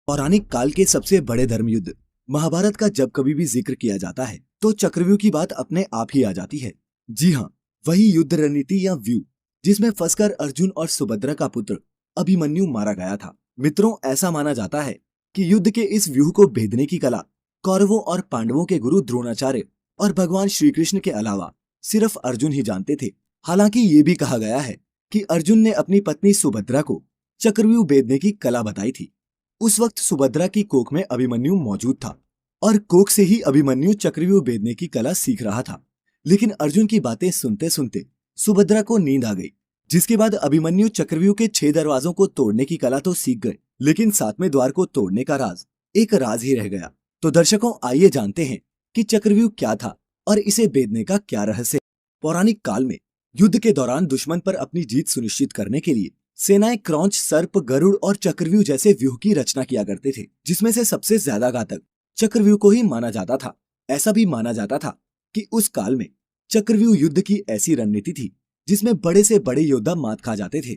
पौराणिक काल के सबसे बड़े धर्मयुद्ध महाभारत का जब कभी भी जिक्र किया जाता है तो चक्रव्यूह की बात अपने आप ही आ जाती है। जी हाँ, वही युद्ध रणनीति या व्यू जिसमें फंसकर अर्जुन और सुभद्रा का पुत्र अभिमन्यु मारा गया था। मित्रों, ऐसा माना जाता है कि युद्ध के इस व्यूह को भेदने की कला कौरवों और पांडवों के गुरु द्रोणाचार्य और भगवान श्री कृष्ण के अलावा सिर्फ अर्जुन ही जानते थे। हालांकि ये भी कहा गया है कि अर्जुन ने अपनी पत्नी सुभद्रा को चक्रव्यूह भेदने की कला बताई थी। उस वक्त सुभद्रा की कोख में अभिमन्यु मौजूद था और कोख से ही अभिमन्यु चक्रव्यूह भेदने की कला सीख रहा था। लेकिन अर्जुन की बातें सुनते सुनते सुभद्रा को नींद आ गई, जिसके बाद अभिमन्यु चक्रव्यूह के 6 दरवाजों को तोड़ने की कला तो सीख गए, लेकिन 7वें द्वार को तोड़ने का राज एक राज ही रह गया। तो दर्शकों, आइए जानते हैं कि चक्रव्यूह क्या था और इसे भेदने का क्या रहस्य है। पौराणिक काल में युद्ध के दौरान दुश्मन पर अपनी जीत सुनिश्चित करने के लिए सेनाएं क्रौंच, सर्प, गरुड़ और चक्रव्यूह जैसे व्यूह की रचना किया करते थे, जिसमें से सबसे ज्यादा घातक चक्रव्यूह को ही माना जाता था। ऐसा भी माना जाता था कि उस काल में चक्रव्यूह युद्ध की ऐसी रणनीति थी जिसमें बड़े से बड़े योद्धा मात खा जाते थे।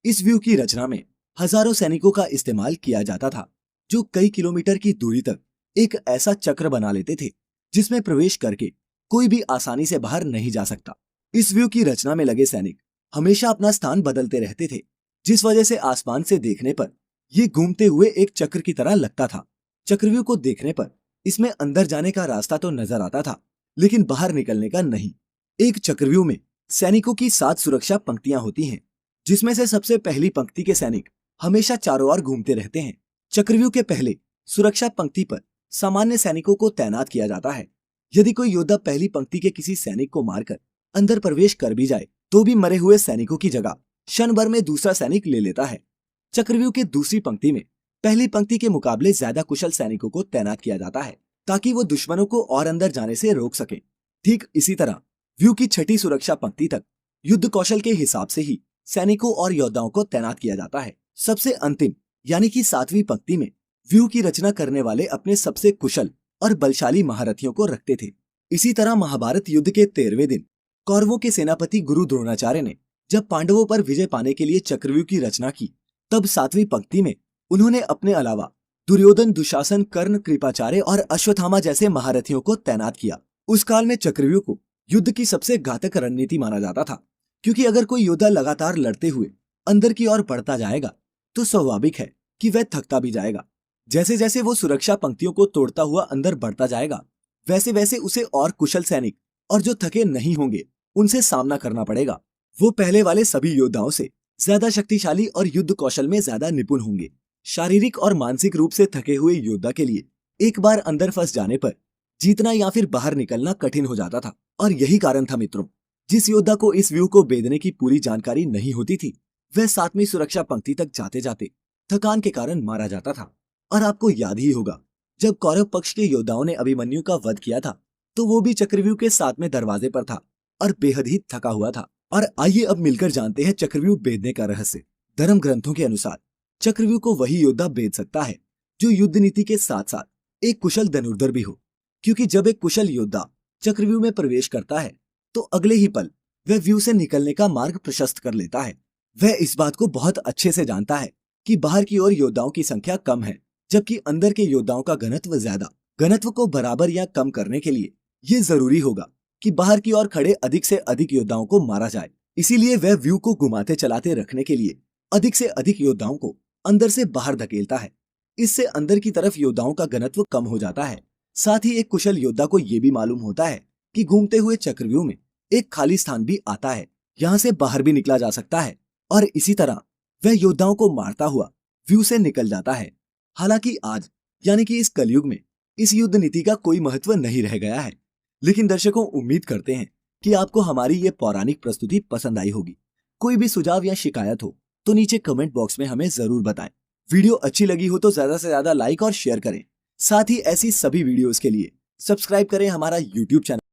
इस व्यूह की रचना में हजारों सैनिकों का इस्तेमाल किया जाता था, जो कई किलोमीटर की दूरी तक एक ऐसा चक्र बना लेते थे जिसमें प्रवेश करके कोई भी आसानी से बाहर नहीं जा सकता। इस व्यूह की रचना में लगे सैनिक हमेशा अपना स्थान बदलते रहते थे, जिस वजह से आसमान से देखने पर ये घूमते हुए एक चक्र की तरह लगता था। चक्रव्यूह को देखने पर इसमें अंदर जाने का रास्ता तो नजर आता था, लेकिन बाहर निकलने का नहीं। एक चक्रव्यूह में सैनिकों की 7 सुरक्षा पंक्तियां होती हैं, जिसमें से सबसे पहली पंक्ति के सैनिक हमेशा चारों ओर घूमते रहते हैं। चक्रव्यूह के पहले सुरक्षा पंक्ति पर सामान्य सैनिकों को तैनात किया जाता है। यदि कोई योद्धा पहली पंक्ति के किसी सैनिक को मारकर अंदर प्रवेश कर भी जाए तो भी मरे हुए सैनिकों की जगह क्षण भर में दूसरा सैनिक ले लेता है। चक्रव्यूह की दूसरी पंक्ति में पहली पंक्ति के मुकाबले ज्यादा कुशल सैनिकों को तैनात किया जाता है, ताकि वो दुश्मनों को और अंदर जाने से रोक सके। ठीक इसी तरह व्यू की 6ठी सुरक्षा पंक्ति तक युद्ध कौशल के हिसाब से ही सैनिकों और योद्धाओं को तैनात किया जाता है। सबसे अंतिम यानी कि 7वीं पंक्ति में व्यू की रचना करने वाले अपने सबसे कुशल और बलशाली महारथियों को रखते थे। इसी तरह महाभारत युद्ध के 13वें दिन कौरवों के सेनापति गुरु द्रोणाचार्य ने जब पांडवों पर विजय पाने के लिए चक्रव्यूह की रचना की, तब 7वीं पंक्ति में उन्होंने अपने अलावा दुर्योधन, दुशासन, कर्ण, कृपाचार्य और अश्वत्थामा जैसे महारथियों को तैनात किया। उस काल में चक्रव्यूह को युद्ध की सबसे घातक रणनीति माना जाता था, क्योंकि अगर कोई योद्धा लगातार लड़ते हुए अंदर की ओर बढ़ता जाएगा तो स्वाभाविक है कि वह थकता भी जाएगा। जैसे जैसे वो सुरक्षा पंक्तियों को तोड़ता हुआ अंदर बढ़ता जाएगा, वैसे वैसे उसे और कुशल सैनिक और जो थके नहीं होंगे उनसे सामना करना पड़ेगा। वो पहले वाले सभी योद्धाओं से ज्यादा शक्तिशाली और युद्ध कौशल में ज्यादा निपुण होंगे। शारीरिक और मानसिक रूप से थके हुए योद्धा के लिए एक बार अंदर फंस जाने पर जीतना या फिर बाहर निकलना कठिन हो जाता था। और यही कारण था मित्रों, जिस योद्धा को इस व्यूह को भेदने की पूरी जानकारी नहीं होती थी, वह 7वीं सुरक्षा पंक्ति तक जाते जाते थकान के कारण मारा जाता था। और आपको याद ही होगा, जब कौरव पक्ष के योद्धाओं ने अभिमन्यु का वध किया था, तो वो भी चक्रव्यूह के 7वें दरवाजे पर था और बेहद ही थका हुआ था। और आइए अब मिलकर जानते हैं चक्रव्यूह भेदने का रहस्य। धर्म ग्रंथों के अनुसार चक्रव्यूह को वही योद्धा भेद सकता है जो युद्ध नीति के साथ साथ एक कुशल धनुर्धर भी हो, क्योंकि जब एक कुशल योद्धा चक्रव्यूह में प्रवेश करता है तो अगले ही पल वह व्यूह से निकलने का मार्ग प्रशस्त कर लेता है। वह इस बात को बहुत अच्छे से जानता है कि बाहर की ओर योद्धाओं की संख्या कम है, जबकि अंदर के योद्धाओं का घनत्व ज्यादा। घनत्व को बराबर या कम करने के लिए ये जरूरी होगा कि बाहर की ओर खड़े अधिक से अधिक योद्धाओं को मारा जाए। इसीलिए वह व्यू को घुमाते चलाते रखने के लिए अधिक से अधिक योद्धाओं को अंदर से बाहर धकेलता है। इससे अंदर की तरफ योद्धाओं का घनत्व कम हो जाता है। साथ ही एक कुशल योद्धा को ये भी मालूम होता है कि घूमते हुए चक्रव्यूह में एक खाली स्थान भी आता है, यहाँ से बाहर भी निकला जा सकता है, और इसी तरह वह योद्धाओं को मारता हुआ व्यू से निकल जाता है। हालांकि आज यानी कि इस कलयुग में इस युद्ध नीति का कोई महत्व नहीं रह गया है, लेकिन दर्शकों, उम्मीद करते हैं कि आपको हमारी ये पौराणिक प्रस्तुति पसंद आई होगी। कोई भी सुझाव या शिकायत हो तो नीचे कमेंट बॉक्स में हमें जरूर बताएं। वीडियो अच्छी लगी हो तो ज्यादा से ज्यादा लाइक और शेयर करें। साथ ही ऐसी सभी वीडियोस के लिए सब्सक्राइब करें हमारा यूट्यूब चैनल।